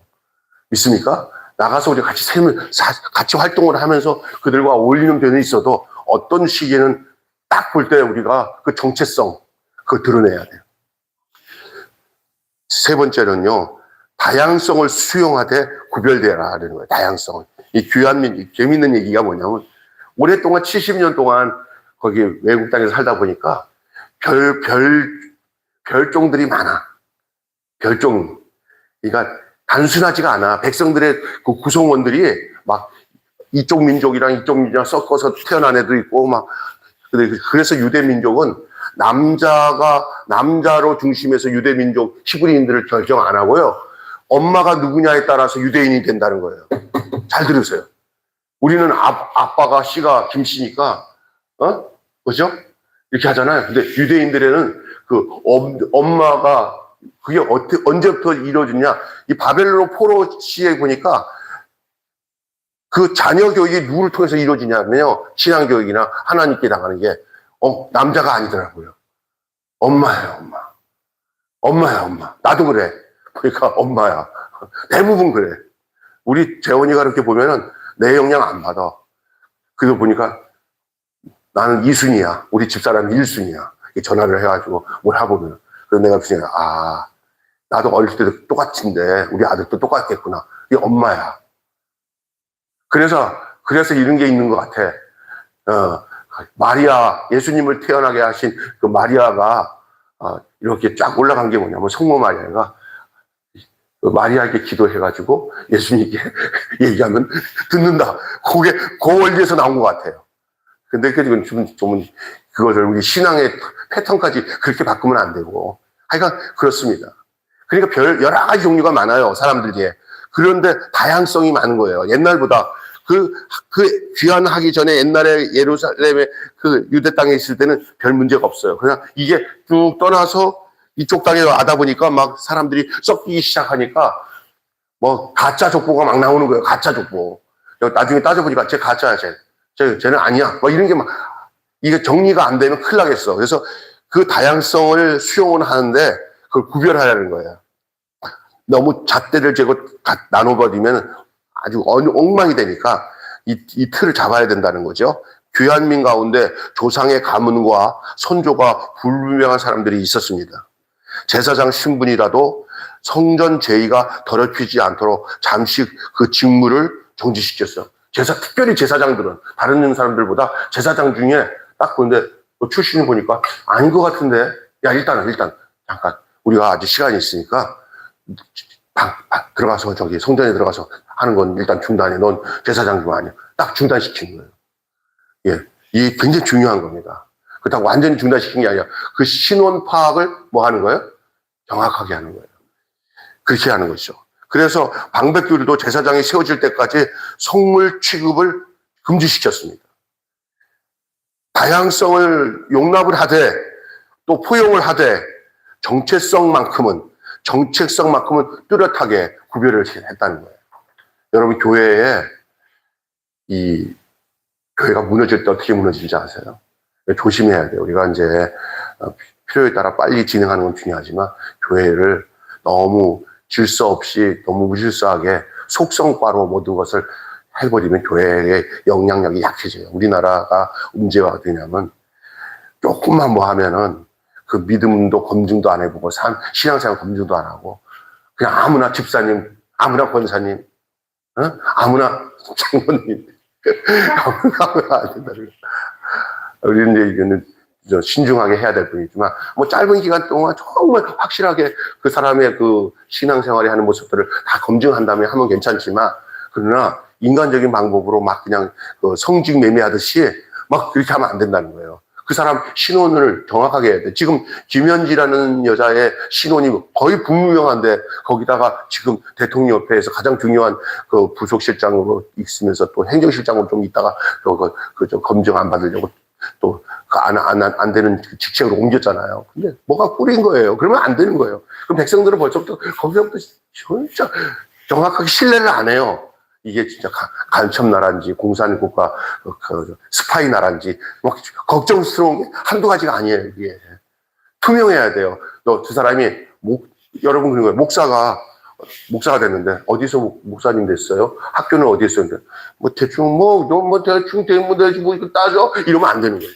믿습니까? 나가서 우리 같이 활동을 하면서 그들과 어울리는 면이 있어도 어떤 시기에는 딱 볼 때 우리가 그 정체성 그거 드러내야 돼요. 세 번째는요. 다양성을 수용하되 구별되라 하는 거예요. 다양성을. 이 재밌는 얘기가 뭐냐면 오랫동안 70년 동안 거기 외국 땅에서 살다 보니까 별종들이 많아. 별종. 그러니까 단순하지가 않아. 백성들의 그 구성원들이 막 이쪽 민족이랑 섞어서 태어난 애도 있고 막 그래서 유대 민족은 남자로 중심해서 유대 민족 히브리인들을 결정 안 하고요. 엄마가 누구냐에 따라서 유대인이 된다는 거예요. 잘 들으세요. 우리는 아빠가 씨가 김씨니까 그죠? 이렇게 하잖아요. 근데 유대인들에는 그 엄마가 그게 언제부터 이루어졌냐? 이 바벨론 포로 시에 보니까 그 자녀 교육이 누구를 통해서 이루어지냐면요. 신앙 교육이나 하나님께 당하는 게 남자가 아니더라고요. 엄마예요, 엄마. 엄마야, 엄마. 나도 그래. 그러니까 엄마야. 대부분 그래. 우리 재원이가 그렇게 보면은 내 영향 안 받아. 그래서 보니까 나는 2순위야. 우리 집사람이 1순위야. 전화를 해가지고 뭘 하보면. 그래서 내가 무슨 나도 어릴 때도 똑같은데 우리 아들도 똑같겠구나. 이게 엄마야. 그래서 이런 게 있는 것 같아. 마리아, 예수님을 태어나게 하신 그 마리아가 이렇게 쫙 올라간 게 뭐냐면 성모 마리아가 마리아에게 기도해가지고 예수님께 얘기하면 듣는다. 그게 그 원리에서 나온 것 같아요. 근데 그건 좀 그것을 우리 신앙의 패턴까지 그렇게 바꾸면 안 되고. 하여간 그렇습니다. 그러니까 여러 가지 종류가 많아요. 사람들이. 그런데 다양성이 많은 거예요. 옛날보다 그 귀환하기 전에 옛날에 예루살렘에 그 유대 땅에 있을 때는 별 문제가 없어요. 그냥 이게 쭉 떠나서 이쪽 땅에 와다 보니까 막 사람들이 섞이기 시작하니까 뭐 가짜 족보가 막 나오는 거예요. 가짜 족보. 나중에 따져보니까 쟤 가짜야, 쟤는 아니야. 뭐 이런 게 막 이게 정리가 안 되면 큰일 나겠어. 그래서 그 다양성을 수용은 하는데 그걸 구별하라는 거예요. 너무 잣대를 재고 나눠버리면 아주 엉망이 되니까 이 틀을 잡아야 된다는 거죠. 귀환민 가운데 조상의 가문과 선조가 불분명한 사람들이 있었습니다. 제사장 신분이라도 성전 제의가 더럽히지 않도록 잠시 그 직무를 정지시켰어. 특별히 제사장들은 다른 사람들보다 제사장 중에 딱 보는데 출신을 보니까 아닌 것 같은데 야 일단 잠깐 우리가 아직 시간이 있으니까 들어가서 저기 성전에 들어가서 하는 건 일단 중단해. 넌 제사장 중 아니야. 딱 중단시킨 거예요. 예, 이게 굉장히 중요한 겁니다. 그렇다고 완전히 중단시킨 게 아니라 그 신원 파악을 뭐 하는 거예요? 정확하게 하는 거예요. 그렇게 하는 것이죠. 그래서 방백들도 제사장이 세워질 때까지 성물 취급을 금지시켰습니다. 다양성을 용납을 하되 또 포용을 하되 정체성만큼은 뚜렷하게 구별을 했다는 거예요. 여러분 교회가 무너질 때 어떻게 무너지는지 아세요? 조심해야 돼요. 우리가 이제 필요에 따라 빨리 진행하는 건 중요하지만 교회를 너무 질서 없이 너무 무질서하게 속성과로 모든 것을 해버리면 교회의 영향력이 약해져요. 우리나라가 문제가 어디냐면 조금만 뭐 하면은 그 믿음도 검증도 안 해보고 신앙생활 검증도 안 하고 그냥 아무나 집사님, 아무나 권사님, 아무나 장모님, 아무나 안 된다는 거예요. 우리는 이제 이거는 신중하게 해야 될 뿐이지만 뭐 짧은 기간 동안 정말 확실하게 그 사람의 그 신앙생활이 하는 모습들을 다 검증한 다음에 하면 괜찮지만 그러나 인간적인 방법으로 막 그냥 그 성직 매매하듯이 막 그렇게 하면 안 된다는 거예요. 그 사람 신원을 정확하게 해야 돼. 지금 김현지라는 여자의 신원이 거의 불무명한데 거기다가 지금 대통령 옆에서 가장 중요한 그 부속실장으로 있으면서 또 행정실장으로 좀 있다가 저 검증 안 받으려고 또 안 되는 직책으로 옮겼잖아요. 근데 뭐가 꿀인 거예요. 그러면 안 되는 거예요. 그럼 백성들은 벌써부터 거기서부터 진짜 정확하게 신뢰를 안 해요. 이게 진짜 간첩 나라인지 공산국가 스파이 나라인지 막 걱정스러운 게 한두 가지가 아니에요. 이게 투명해야 돼요. 너 두 사람이 여러분 그런 거예요. 목사가 됐는데 어디서 목사님 됐어요? 학교는 어디에 있었는데 뭐 대충 너 대충 되면 되지 뭐 이거 따져 이러면 안 되는 거예요.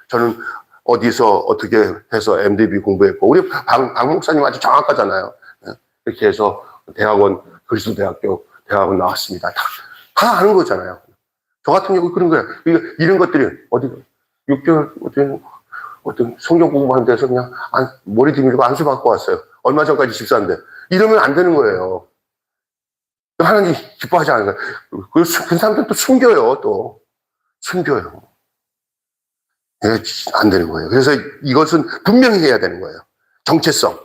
저는 어디서 어떻게 해서 MDB 공부했고 우리 박 목사님 아주 정확하잖아요. 이렇게 해서 대학원 그리스도대학교 대학원 나왔습니다. 다 아는 거잖아요. 저 같은 경우 그런 거예요. 이런 것들이 6개월 어떤 성경 공부하는 데서 그냥 머리 들밀고 안수 받고 왔어요. 얼마 전까지 집사인데 이러면 안 되는 거예요. 하나님 기뻐하지 않아요. 그 사람들은 또 숨겨요. 숨겨요. 안 되는 거예요. 그래서 이것은 분명히 해야 되는 거예요. 정체성.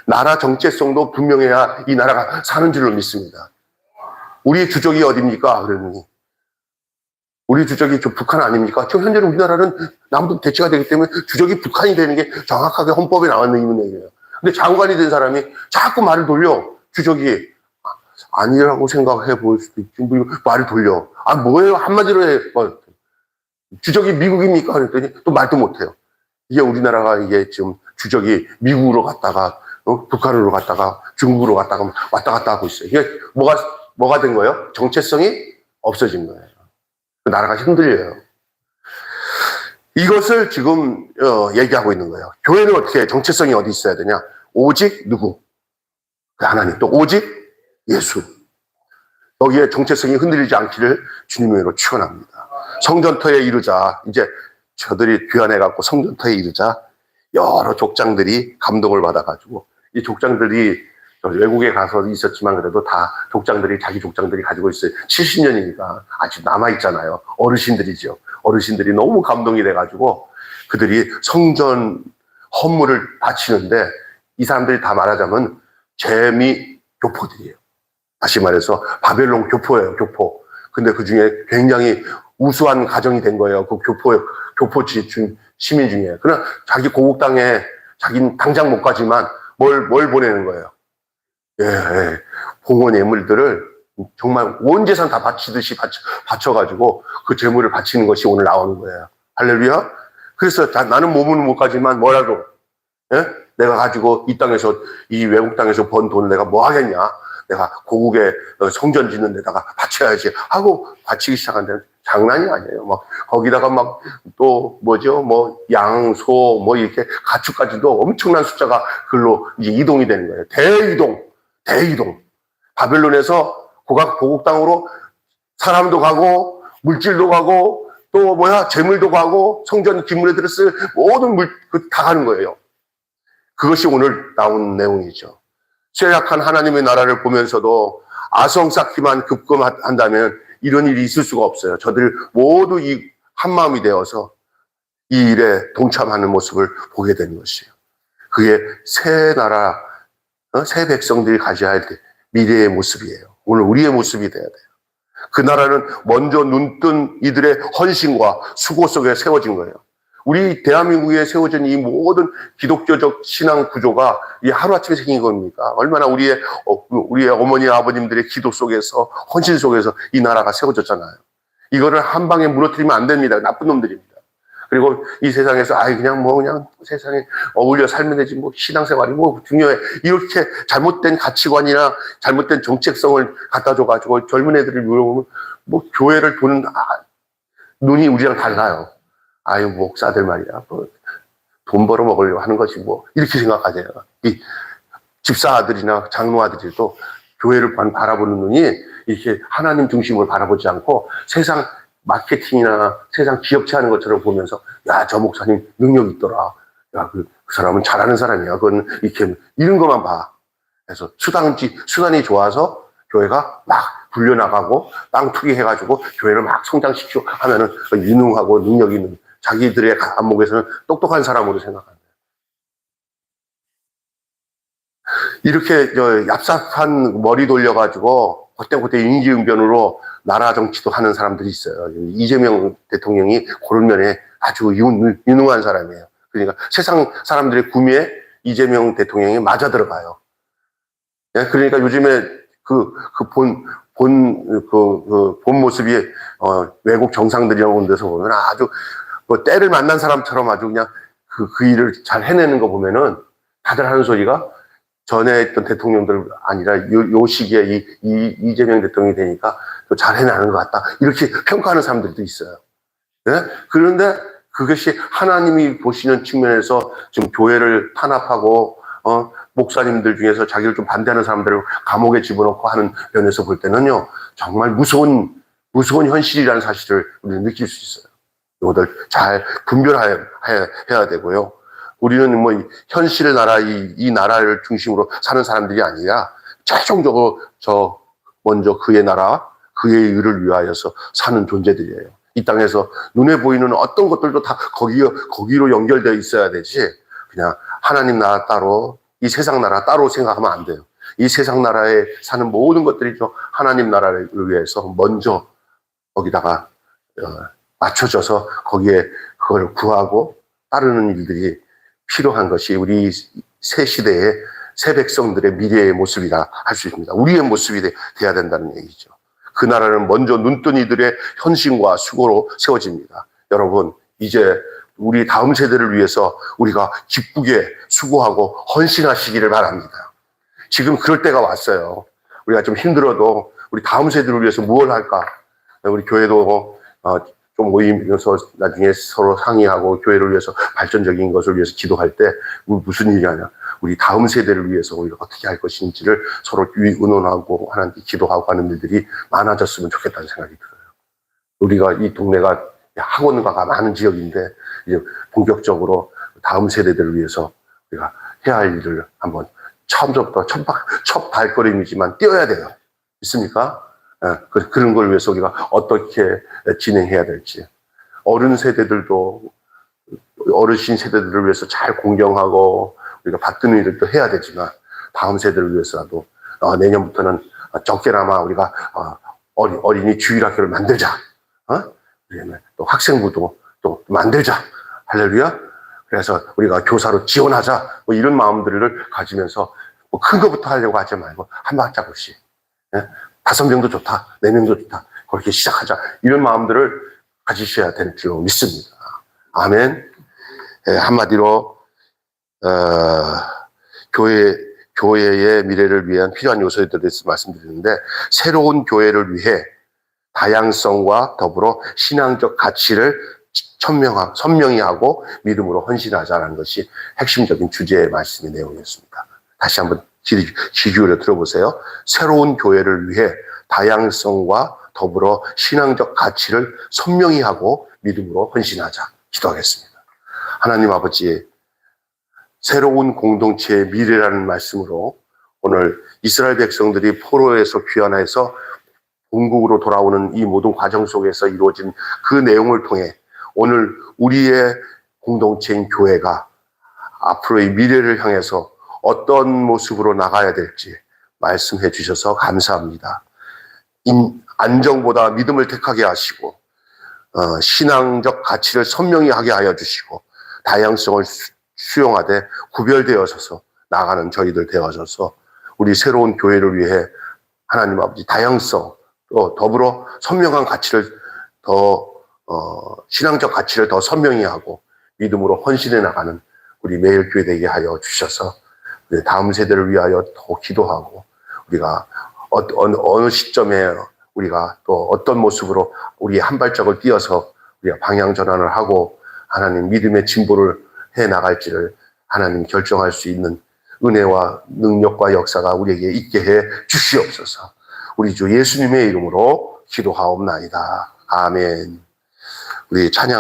나라 정체성도 분명해야 이 나라가 사는 줄로 믿습니다. 우리 주적이 어디입니까? 그러니 우리 주적이 북한 아닙니까? 지금 현재는 우리나라는 남북 대치가 되기 때문에 주적이 북한이 되는 게 정확하게 헌법에 나와 있는 얘기예요. 근데 장관이 된 사람이 자꾸 말을 돌려. 주적이 아니라고 생각해 볼 수도 있지. 말을 돌려. 뭐예요? 한마디로 해. 주적이 미국입니까? 그랬더니 또 말도 못해요. 이게 우리나라가 이게 지금 주적이 미국으로 갔다가 북한으로 갔다가 중국으로 갔다가 왔다 갔다 하고 있어요. 이게 뭐가 된 거예요? 정체성이 없어진 거예요. 나라가 흔들려요. 이것을 지금 얘기하고 있는 거예요. 교회는 어떻게 정체성이 어디 있어야 되냐? 오직 누구? 하나님. 또 오직 예수. 여기에 정체성이 흔들리지 않기를 주님으로 축원합니다. 성전터에 이르자 이제 저들이 귀환해갖고 성전터에 이르자 여러 족장들이 감동을 받아가지고 이 족장들이 외국에 가서 있었지만 그래도 다 자기 족장들이 가지고 있어요. 70년이니까 아직 남아있잖아요. 어르신들이죠. 어르신들이 너무 감동이 돼가지고 그들이 성전 헌물을 바치는데 이 사람들이 다 말하자면 재미 교포들이에요. 다시 말해서 바벨론 교포예요. 교포. 근데 그 중에 굉장히 우수한 가정이 된 거예요. 그 교포 시민 중에. 그러나 자기 고국 땅에 자기는 당장 못 가지만 뭘 보내는 거예요. 봉헌 예물들을 정말 온 재산 다 바치듯이 바쳐가지고 그 재물을 바치는 것이 오늘 나오는 거예요. 할렐루야. 그래서 나는 몸은 못 가지만 뭐라도 내가 가지고 이 외국 땅에서 번 돈을 내가 뭐 하겠냐. 내가 고국에 성전 짓는 데다가 바쳐야지 하고 바치기 시작한다는 장난이 아니에요. 거기다가 양, 소, 이렇게 가축까지도 엄청난 숫자가 글로 이제 이동이 되는 거예요. 대이동. 바벨론에서 고국 땅으로 사람도 가고, 물질도 가고, 재물도 가고, 성전 기물에 들었을 모든 다 가는 거예요. 그것이 오늘 나온 내용이죠. 쇠약한 하나님의 나라를 보면서도 아성 쌓기만 급급한다면 이런 일이 있을 수가 없어요. 저들 모두 이 한마음이 되어서 이 일에 동참하는 모습을 보게 되는 것이에요. 그게 새 나라, 새 백성들이 가져야 할 미래의 모습이에요. 오늘 우리의 모습이 돼야 돼요. 그 나라는 먼저 눈뜬 이들의 헌신과 수고 속에 세워진 거예요. 우리 대한민국에 세워진 이 모든 기독교적 신앙 구조가 이 하루아침에 생긴 겁니까? 얼마나 우리의 어머니 아버님들의 기도 속에서 헌신 속에서 이 나라가 세워졌잖아요. 이거를 한 방에 무너뜨리면 안 됩니다. 나쁜 놈들입니다. 그리고 이 세상에서 그냥 세상에 어울려 살면 되지 신앙생활이 중요해. 이렇게 잘못된 가치관이나 잘못된 정책성을 갖다 줘가지고 젊은 애들을 물어보면 교회를 보는 눈이 우리랑 달라요. 목사들 말이야. 돈 벌어 먹으려고 하는 것이 이렇게 생각하세요. 이 집사아들이나 장로아들도 교회를 바라보는 눈이 이렇게 하나님 중심으로 바라보지 않고 세상 마케팅이나 세상 기업체 하는 것처럼 보면서 저 목사님 능력 있더라. 그 사람은 잘하는 사람이야. 그건 이런 것만 봐. 그래서 수단이 좋아서 교회가 막 불려나가고 땅 투기해가지고 교회를 막 성장시키고 하면은 유능하고 능력 있는 자기들의 안목에서는 똑똑한 사람으로 생각합니다. 이렇게 얍삽한 머리 돌려가지고 그때그때 인지응변으로 나라 정치도 하는 사람들이 있어요. 이재명 대통령이 그런 면에 아주 유능한 사람이에요. 그러니까 세상 사람들의 구미에 이재명 대통령이 맞아 들어가요. 그러니까 요즘에 본 모습이, 외국 정상들이라고 하는 데서 보면 아주, 때를 만난 사람처럼 아주 그냥 그 일을 잘 해내는 거 보면은 다들 하는 소리가 전에 있던 대통령들 아니라 요 시기에 이재명 대통령이 되니까 잘 해내는 것 같다. 이렇게 평가하는 사람들도 있어요. 네? 그런데 그것이 하나님이 보시는 측면에서 지금 교회를 탄압하고, 목사님들 중에서 자기를 좀 반대하는 사람들을 감옥에 집어넣고 하는 면에서 볼 때는요, 정말 무서운 현실이라는 사실을 우리는 느낄 수 있어요. 이것들 잘 분별해야 되고요. 우리는 뭐 현실의 나라, 이 나라를 중심으로 사는 사람들이 아니라 최종적으로 먼저 그의 나라, 그의 의를 위하여서 사는 존재들이에요. 이 땅에서 눈에 보이는 어떤 것들도 다 거기로 연결되어 있어야 되지, 그냥 하나님 나라 따로, 이 세상 나라 따로 생각하면 안 돼요. 이 세상 나라에 사는 모든 것들이 하나님 나라를 위해서 먼저 거기다가 맞춰져서 거기에 그걸 구하고 따르는 일들이 필요한 것이 우리 새 시대의 새 백성들의 미래의 모습이라 할 수 있습니다. 우리의 모습이 돼야 된다는 얘기죠. 그 나라는 먼저 눈뜬 이들의 헌신과 수고로 세워집니다. 여러분, 이제 우리 다음 세대를 위해서 우리가 기쁘게 수고하고 헌신하시기를 바랍니다. 지금 그럴 때가 왔어요. 우리가 좀 힘들어도 우리 다음 세대를 위해서 무엇을 할까? 우리 교회도 좀 모이면서 나중에 서로 상의하고 교회를 위해서 발전적인 것을 위해서 기도할 때 무슨 일이 하냐? 우리 다음 세대를 위해서 우리가 어떻게 할 것인지를 서로 의논하고 하나님께 기도하고 하는 일들이 많아졌으면 좋겠다는 생각이 들어요. 우리가 이 동네가 학원가가 많은 지역인데 이제 본격적으로 다음 세대들을 위해서 우리가 해야 할 일을 한번 처음부터 첫 발걸음이지만 뛰어야 돼요. 있습니까? 그런 걸 위해서 우리가 어떻게 진행해야 될지. 어른 세대들도 어르신 세대들을 위해서 잘 공경하고 우리가 받드는 일을 또 해야 되지만 다음 세대를 위해서라도 내년부터는 적게나마 우리가 어린이 주일학교를 만들자. 또 학생부도 또 만들자. 할렐루야. 그래서 우리가 교사로 지원하자. 뭐 이런 마음들을 가지면서 뭐 큰 것부터 하려고 하지 말고 한 발자국씩. 5명도 좋다. 4명도 좋다. 그렇게 시작하자. 이런 마음들을 가지셔야 될 줄 믿습니다. 아멘. 한마디로 교회의 미래를 위한 필요한 요소에 대해서 말씀드리는데, 새로운 교회를 위해 다양성과 더불어 신앙적 가치를 선명히 하고 믿음으로 헌신하자는 것이 핵심적인 주제의 말씀의 내용이었습니다. 다시 한번 귀 기울여 들어보세요. 새로운 교회를 위해 다양성과 더불어 신앙적 가치를 선명히 하고 믿음으로 헌신하자. 기도하겠습니다. 하나님 아버지, 새로운 공동체의 미래라는 말씀으로 오늘 이스라엘 백성들이 포로에서 귀환해서 본국으로 돌아오는 이 모든 과정 속에서 이루어진 그 내용을 통해 오늘 우리의 공동체인 교회가 앞으로의 미래를 향해서 어떤 모습으로 나가야 될지 말씀해 주셔서 감사합니다. 안정보다 믿음을 택하게 하시고 신앙적 가치를 선명히 하게 하여 주시고 다양성을 수용하되 구별되어서 나가는 저희들 되어져서 우리 새로운 교회를 위해 하나님 아버지 다양성 또 더불어 선명한 가치를 더 신앙적 가치를 더 선명히 하고 믿음으로 헌신해 나가는 우리 매일교회 되게 하여 주셔서 다음 세대를 위하여 더 기도하고 우리가 어느 시점에 우리가 또 어떤 모습으로 우리 한 발짝을 뛰어서 우리가 방향 전환을 하고 하나님 믿음의 진보를 해 나갈지를 하나님 결정할 수 있는 은혜와 능력과 역사가 우리에게 있게 해 주시옵소서. 우리 주 예수님의 이름으로 기도하옵나이다. 아멘. 우리 찬양